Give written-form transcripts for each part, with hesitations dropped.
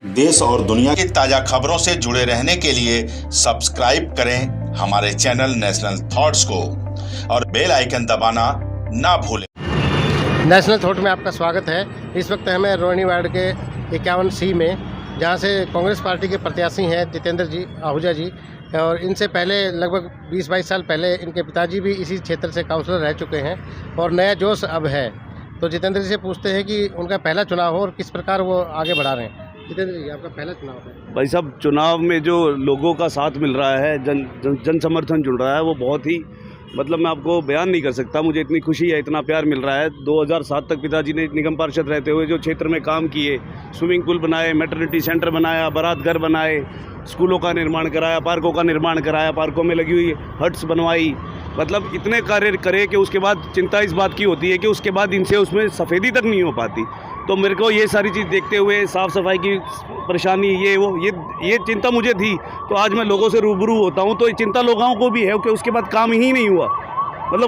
देश और दुनिया की ताज़ा खबरों से जुड़े रहने के लिए सब्सक्राइब करें हमारे चैनल नेशनल थॉट्स को और बेल आइकन दबाना ना भूलें। नेशनल थॉट में आपका स्वागत है। इस वक्त हमें रोहिणी वार्ड के 51C में, जहां से कांग्रेस पार्टी के प्रत्याशी हैं जितेंद्र जी आहूजा जी, और इनसे पहले लगभग 20-22 साल पहले इनके पिताजी भी इसी क्षेत्र से काउंसलर रह चुके हैं और नया जोश अब है। तो जितेंद्र जी से पूछते हैं कि उनका पहला चुनाव हो और किस प्रकार वो आगे बढ़ा रहे हैं। जितेंद्र जी, आपका पहला चुनाव है। भाई साहब, चुनाव में जो लोगों का साथ मिल रहा है, जन समर्थन जुड़ रहा है, वो बहुत ही मैं आपको बयान नहीं कर सकता। मुझे इतनी खुशी है, इतना प्यार मिल रहा है। 2007 तक पिताजी ने निगम पार्षद रहते हुए जो क्षेत्र में काम किए, स्विमिंग पूल बनाए, मैटरनिटी सेंटर बनाया, बारात घर बनाए, स्कूलों का निर्माण कराया, पार्कों का निर्माण कराया, पार्कों में लगी हुई हट्स बनवाई, इतने कार्य करे कि उसके बाद चिंता इस बात की होती है कि उसके बाद इनसे उसमें सफ़ेदी तक नहीं हो पाती। तो मेरे को ये सारी चीज़ देखते हुए साफ़ सफाई की परेशानी ये चिंता मुझे थी। तो आज मैं लोगों से रूबरू होता हूँ तो ये चिंता लोगों को भी है कि उसके बाद काम ही नहीं हुआ।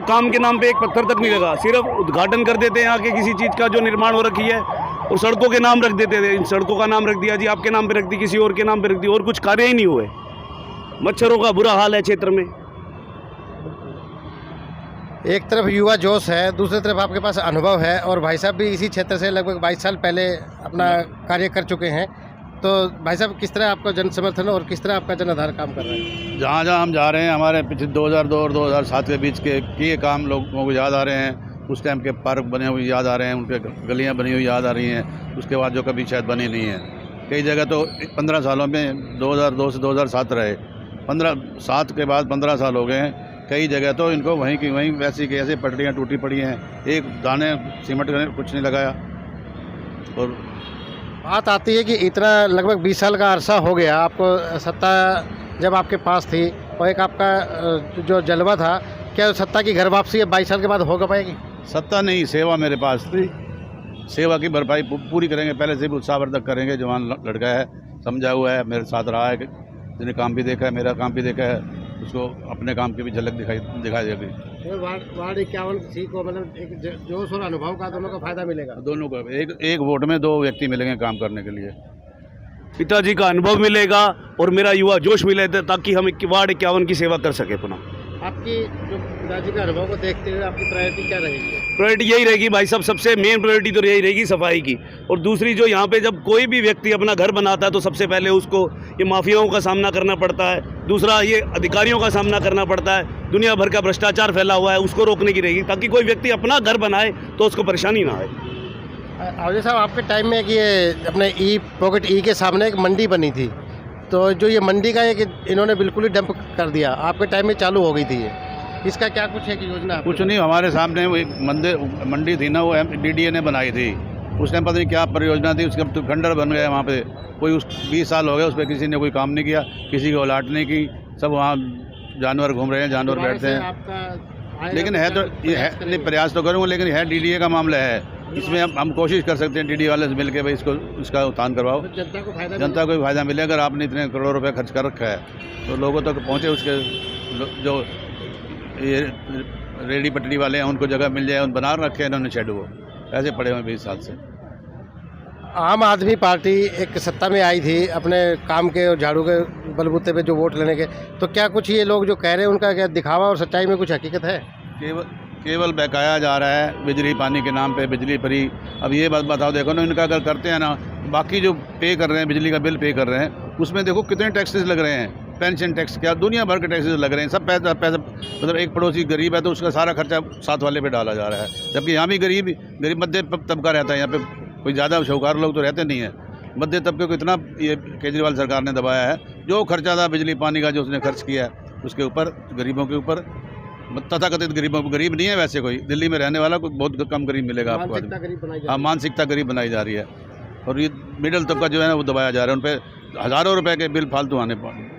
काम के नाम पे एक पत्थर तक नहीं लगा, सिर्फ उद्घाटन कर देते हैं आके किसी चीज़ का जो निर्माण हो रखी है, और सड़कों के नाम रख देते थे। इन सड़कों का नाम रख दिया जी, आपके नाम पे रख दी, किसी और के नाम पे रख दी, और कुछ कार्य ही नहीं हुए। मच्छरों का बुरा हाल है क्षेत्र में। एक तरफ युवा जोश है, दूसरी तरफ आपके पास अनुभव है, और भाई साहब भी इसी क्षेत्र से लगभग 22 साल पहले अपना कार्य कर चुके हैं। तो भाई साहब, किस तरह आपका जन समर्थन और किस तरह आपका जन आधार काम कर रहा है? जहाँ जहाँ हम जा रहे हैं, हमारे पिछले 2002 और 2007 के बीच के किए काम लोगों को याद आ रहे हैं। उस टाइम के पार्क बने हुए याद आ रहे हैं, उनके गलियाँ बनी हुई याद आ रही हैं। उसके बाद जो कभी शायद बनी नहीं है। कई जगह तो 15 सालों में 2002 से 2007 रहे, 7 के बाद 15 साल हो गए हैं। कई जगह तो इनको वहीं की वहीं वैसी की ऐसे पटरियाँ टूटी पड़ी हैं, एक दाने सीमेंट का कुछ नहीं लगाया। और बात आती है कि इतना लगभग 20 साल का अरसा हो गया आपको, सत्ता जब आपके पास थी और एक आपका जो जलवा था, क्या सत्ता की घर वापसी 22 साल के बाद हो पाएगी? सत्ता नहीं, सेवा मेरे पास थी। सेवा की भरपाई पूरी करेंगे, पहले से भी उत्साहवर्धक करेंगे। जवान लड़का है, समझा हुआ है, मेरे साथ रहा है, जिन्हें काम भी देखा है, मेरा काम भी देखा है, उसको अपने काम की भी झलक दिखाई देगी। वार्ड 51C को एक जोश और अनुभव का दोनों का फायदा मिलेगा। दोनों को एक वोट में 2 व्यक्ति मिलेंगे काम करने के लिए। पिताजी का अनुभव मिलेगा और मेरा युवा जोश मिलेगा, ताकि हम वार्ड 51 की सेवा कर सके पुनः। आपकी जो पिताजी का अनुभव को देखते हुए आपकी प्रायोरिटी क्या रहेगी? प्रायोरिटी यही रहेगी भाई साहब, सबसे मेन प्रायोरिटी तो यही रहेगी सफाई की। और दूसरी, जो यहाँ पे जब कोई भी व्यक्ति अपना घर बनाता है तो सबसे पहले उसको ये माफियाओं का सामना करना पड़ता है, दूसरा ये अधिकारियों का सामना करना पड़ता है। दुनिया भर का भ्रष्टाचार फैला हुआ है, उसको रोकने की रहेगी, ताकि कोई व्यक्ति अपना घर बनाए तो उसको परेशानी ना आए। आहूजा साहब, आपके टाइम में कि ये अपने पॉकेट के सामने एक मंडी बनी थी, तो जो ये मंडी का एक इन्होंने बिल्कुल ही डंप कर दिया, आपके टाइम में चालू हो गई थी ये, इसका क्या कुछ है कि योजना? कुछ नहीं, हमारे सामने वो एक मंडी थी ना, वो DDA ने बनाई थी। उस टाइम पता नहीं क्या परियोजना थी, उसके तो खंडर बन गया वहाँ पे। कोई 20 साल हो गए, उस पर किसी ने कोई काम नहीं किया, किसी को अलॉट नहीं की। सब वहाँ जानवर घूम रहे हैं, जानवर बैठते हैं। लेकिन है तो ये है नहीं, प्रयास तो करूँगा, लेकिन है DDA का मामला है। इसमें हम कोशिश कर सकते हैं DDA वाले से मिल के भाई इसका उत्थान करवाओ, जनता को फायदा मिले। अगर आपने इतने करोड़ रुपए खर्च कर रखा है तो लोगों तक पहुँचे, उसके जो ये रेडी पटरी वाले हैं उनको जगह मिल जाए। बना रखे हैं इन्होंने शेड, वो ऐसे पड़े हुए 20 साल से। आम आदमी पार्टी एक सत्ता में आई थी अपने काम के और झाड़ू के बलबूते पे जो वोट लेने के, तो क्या कुछ ये लोग जो कह रहे हैं उनका क्या दिखावा और सच्चाई में कुछ हकीकत है? केवल बहकाया जा रहा है बिजली पानी के नाम पे, बिजली फ्री। अब ये बात बताओ, देखो ना, इनका अगर करते हैं ना, बाकी जो पे कर रहे हैं, बिजली का बिल पे कर रहे हैं, उसमें देखो कितने टैक्सेस लग रहे हैं, पेंशन टैक्स, क्या दुनिया भर के टैक्सेस लग रहे हैं। सब पैसा एक पड़ोसी गरीब है तो उसका सारा खर्चा साथ वाले पे डाला जा रहा है। जबकि यहाँ भी गरीब मध्य तबका रहता है, यहाँ पे कोई ज़्यादा शाहूकार लोग तो रहते नहीं हैं। मध्य तबके को इतना ये केजरीवाल सरकार ने दबाया है, जो खर्चा था बिजली पानी का जो उसने खर्च किया है, उसके ऊपर गरीबों के ऊपर, तथाकथित गरीबों को, गरीब नहीं है वैसे कोई, दिल्ली में रहने वाला कोई बहुत कम गरीब मिलेगा आपको। हाँ, मानसिकता गरीब बनाई जा रही है, और ये मिडिल तबका जो है ना वो दबाया जा रहा है। उन पर हज़ारों रुपए के बिल फालतू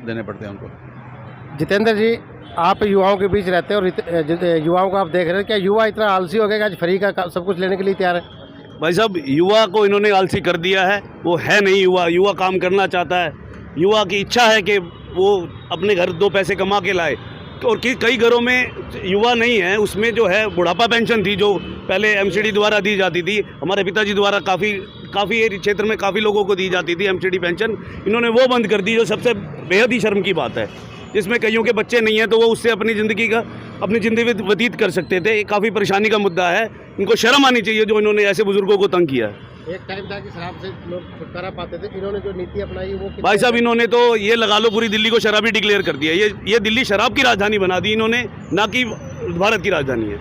देने पड़ते हैं उनको। जितेंद्र जी, आप युवाओं के बीच रहते हैं और युवाओं को आप देख रहे हैं, क्या युवा इतना आलसी हो गया कि आज फ्री का सब कुछ लेने के लिए तैयार है? भाई साहब, युवा को इन्होंने आलसी कर दिया है। वो है नहीं युवा काम करना चाहता है। युवा की इच्छा है कि वो अपने घर 2 पैसे कमा के लाए, और कई घरों में युवा नहीं है, उसमें जो है बुढ़ापा पेंशन थी जो पहले MCD द्वारा दी जाती थी, हमारे पिताजी द्वारा काफ़ी काफ़ी क्षेत्र में काफ़ी लोगों को दी जाती थी एमसीडी पेंशन, इन्होंने वो बंद कर दी, जो सबसे बेहद ही शर्म की बात है। जिसमें कईयों के बच्चे नहीं हैं तो वो उससे अपनी ज़िंदगी व्यतीत कर सकते थे। ये काफ़ी परेशानी का मुद्दा है, इनको शर्म आनी चाहिए जो इन्होंने ऐसे बुजुर्गों को तंग किया है। एक टाइम था कि शराब से लोग छुटकारा पाते थे, इन्होंने जो नीति अपनाई वो भाई साहब, इन्होंने तो ये लगा लो पूरी दिल्ली को शराबी डिक्लेयर कर दिया। ये दिल्ली शराब की राजधानी बना दी इन्होंने, ना कि भारत की राजधानी है।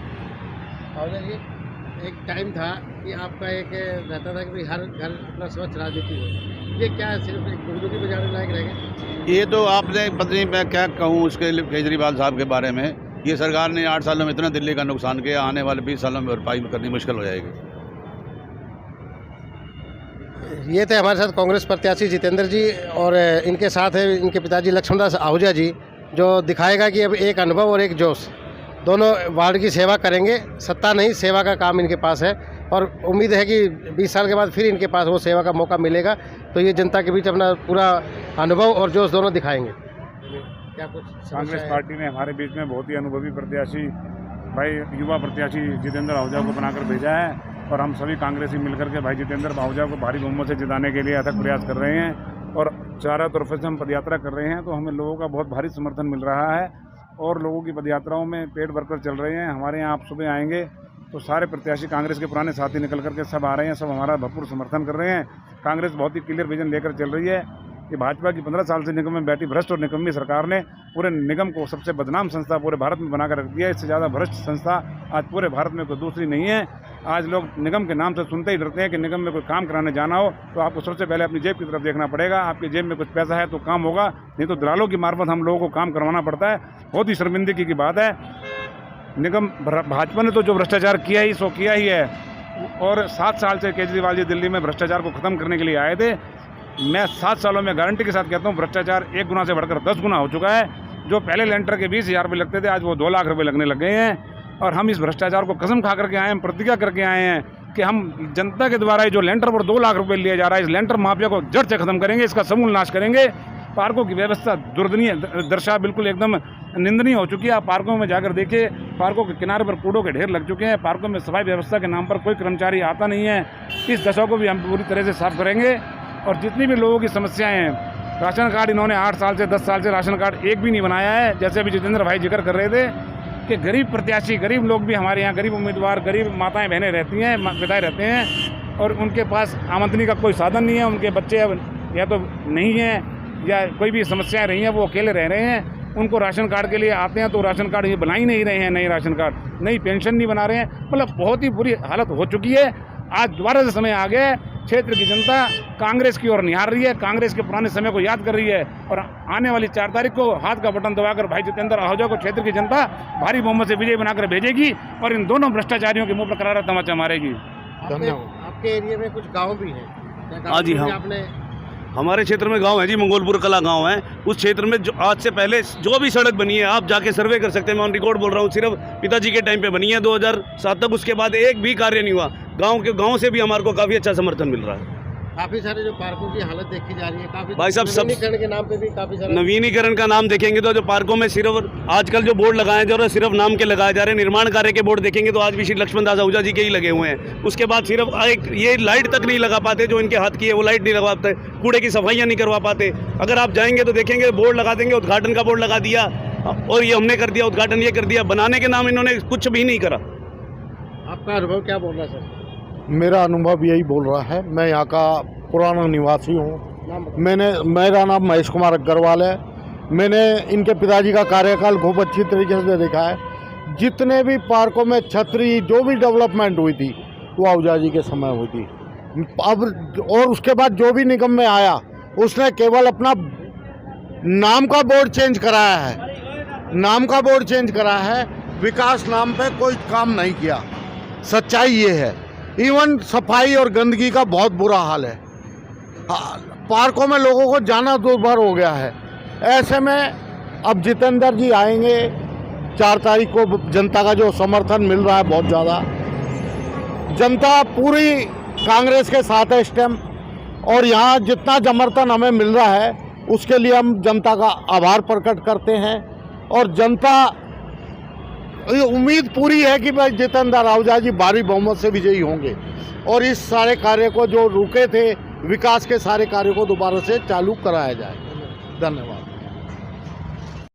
और एक टाइम था कि आपका एक रहता था कि भाई हर घर अपना स्वच्छ राजनीति हो, ये क्या है, सिर्फ एक बुजुर्ग की बजाने लायक रह गए? ये तो आपने पता नहीं मैं क्या कहूँ उसके केजरीवाल साहब के बारे में। ये सरकार ने 8 सालों में इतना दिल्ली का नुकसान किया, आने वाले 20 सालों में भरपाई करनी मुश्किल हो जाएगी। ये थे हमारे साथ कांग्रेस प्रत्याशी जितेंद्र जी, और इनके साथ है इनके पिताजी लक्ष्मणदास आहूजा जी, जो दिखाएगा कि अब एक अनुभव और एक जोश, दोनों वार्ड की सेवा करेंगे। सत्ता नहीं, सेवा का काम इनके पास है, और उम्मीद है कि 20 साल के बाद फिर इनके पास वो सेवा का मौका मिलेगा, तो ये जनता के बीच अपना पूरा अनुभव और जोश दोनों दिखाएंगे। क्या कुछ कांग्रेस पार्टी ने हमारे बीच में बहुत ही अनुभवी प्रत्याशी भाई युवा प्रत्याशी जितेंद्र आहूजा को बनाकर भेजा है, और हम सभी कांग्रेसी मिलकर के भाई जितेंद्र आहूजा को भारी बहुमत से जिताने के लिए अथक प्रयास कर रहे हैं, और चारों तरफ से हम पदयात्रा कर रहे हैं, तो हमें लोगों का बहुत भारी समर्थन मिल रहा है, और लोगों की पदयात्राओं में पेट भरकर चल रहे हैं। हमारे यहाँ आप सुबह आएंगे तो सारे प्रत्याशी कांग्रेस के पुराने साथी निकल करके सब आ रहे हैं, सब हमारा भरपूर समर्थन कर रहे हैं। कांग्रेस बहुत ही क्लियर विजन लेकर चल रही है कि भाजपा की 15 साल से निगम में बैठी भ्रष्ट और निकम्मी सरकार ने पूरे निगम को सबसे बदनाम संस्था पूरे भारत में बनाकर रख दिया है। इससे ज़्यादा भ्रष्ट संस्था आज पूरे भारत में कोई दूसरी नहीं है। आज लोग निगम के नाम से सुनते ही डरते हैं कि निगम में कोई काम कराने जाना हो तो आपको सबसे पहले अपनी जेब की तरफ देखना पड़ेगा। आपकी जेब में कुछ पैसा है तो काम होगा, नहीं तो दलालों की मार्फत हम लोगों को काम करवाना पड़ता है। बहुत ही शर्मिंदगी की बात है। निगम भाजपा ने तो जो भ्रष्टाचार किया ही सो किया ही है, और 7 साल से केजरीवाल जी दिल्ली में भ्रष्टाचार को ख़त्म करने के लिए आए थे। मैं 7 सालों में गारंटी के साथ कहता हूँ भ्रष्टाचार 1 गुना से बढ़कर 10 गुना हो चुका है। जो पहले लेंटर के 20,000 रुपये लगते थे आज वो 2 लाख रुपये लगने लग गए हैं। और हम इस भ्रष्टाचार को कसम खा करके आए हैं, प्रतिज्ञा करके आए हैं कि हम जनता के द्वारा जो लेंटर पर 2 लाख रुपये लिया जा रहा है, इस लेंटर माफिया को जड़ से खत्म करेंगे, इसका समूल नाश करेंगे। पार्कों की व्यवस्था दुर्दनीय दर्शा बिल्कुल एकदम निंदनीय हो चुकी है। आप पार्कों में जाकर देखिए, पार्कों के किनारे पर कूड़ों के ढेर लग चुके हैं। पार्कों में सफाई व्यवस्था के नाम पर कोई कर्मचारी आता नहीं है। इस दशा को भी हम पूरी तरह से साफ करेंगे। और जितनी भी लोगों की समस्याएं हैं, राशन कार्ड इन्होंने 8 साल से 10 साल से राशन कार्ड एक भी नहीं बनाया है। जैसे अभी जितेंद्र भाई जिक्र कर रहे थे कि गरीब प्रत्याशी, गरीब लोग भी हमारे यहाँ, गरीब उम्मीदवार, गरीब माताएं बहनें रहती हैं, पिताएं रहते हैं, और उनके पास आमदनी का कोई साधन नहीं है। उनके बच्चे अब या तो नहीं हैं या कोई भी समस्याएं रही हैं, वो अकेले रह रहे हैं। उनको राशन कार्ड के लिए आते हैं तो राशन कार्ड ये बना ही नहीं रहे हैं, नई राशन कार्ड, नई पेंशन नहीं बना रहे हैं। मतलब बहुत ही बुरी हालत हो चुकी है। आज दोबारा से समय आ गया, क्षेत्र की जनता कांग्रेस की ओर निहार रही है, कांग्रेस के पुराने समय को याद कर रही है, और आने वाली 4 तारीख को हाथ का बटन दबाकर भाई जितेंद्र आहूजा को क्षेत्र की जनता भारी बहुमत से विजय बनाकर भेजेगी, और इन दोनों भ्रष्टाचारियों के मुंह पर करारा तमाचा मारेगी। आपके एरिया में कुछ गाँव भी है? हाँ जी, हाँ, आपने हमारे क्षेत्र में गांव है जी, मंगोलपुर कला गांव है। उस क्षेत्र में जो आज से पहले जो भी सड़क बनी है आप जाके सर्वे कर सकते हैं, मैं ऑन रिकॉर्ड बोल रहा हूँ, सिर्फ पिताजी के टाइम पे बनी है 2007 तक। उसके बाद एक भी कार्य नहीं हुआ। गांव से भी हमारे को काफ़ी अच्छा समर्थन मिल रहा है। काफ़ी सारे जो पार्कों की हालत देखी जा रही है, काफ़ी भाई साहब, सब नवीनीकरण के नाम पे भी काफ़ी सारे नवीनीकरण का नाम देखेंगे तो जो पार्कों में सिर्फ आजकल जो बोर्ड लगाए जा रहे हैं सिर्फ नाम के लगाए जा रहे हैं। निर्माण कार्य के बोर्ड देखेंगे तो आज भी श्री लक्ष्मणदास आहूजा जी के ही लगे हुए हैं। उसके बाद सिर्फ एक ये लाइट तक नहीं लगा पाते, जो इनके हाथ की है वो लाइट नहीं लगा पाते, कूड़े की सफाइयाँ नहीं करवा पाते। अगर आप जाएंगे तो देखेंगे बोर्ड लगा देंगे, उद्घाटन का बोर्ड लगा दिया और ये हमने कर दिया, उद्घाटन ये कर दिया, बनाने के नाम इन्होंने कुछ भी नहीं करा। आपका अनुभव क्या बोल रहा है सर? मेरा अनुभव यही बोल रहा है। मैं यहाँ का पुराना निवासी हूँ। मेरा नाम महेश कुमार अग्रवाल है। मैंने इनके पिताजी का कार्यकाल खूब अच्छी तरीके से देखा है। जितने भी पार्कों में छतरी जो भी डेवलपमेंट हुई थी वो आहूजा जी के समय हुई थी। अब और उसके बाद जो भी निगम में आया उसने केवल अपना नाम का बोर्ड चेंज कराया है, नाम का बोर्ड चेंज कराया है, विकास नाम पे कोई काम नहीं किया। सच्चाई ये है। इवन सफाई और गंदगी का बहुत बुरा हाल है। पार्कों में लोगों को जाना दुर्भर हो गया है। ऐसे में अब जितेंद्र जी आएंगे 4 तारीख को। जनता का जो समर्थन मिल रहा है बहुत ज़्यादा, जनता पूरी कांग्रेस के साथ है इस टाइम, और यहाँ जितना समर्थन हमें मिल रहा है उसके लिए हम जनता का आभार प्रकट करते हैं। और जनता ये उम्मीद पूरी है कि भाई जितेंद्र आहूजा जी भारी बहुमत से विजयी होंगे और इस सारे कार्य को जो रुके थे, विकास के सारे कार्यों को दोबारा से चालू कराया जाए। धन्यवाद।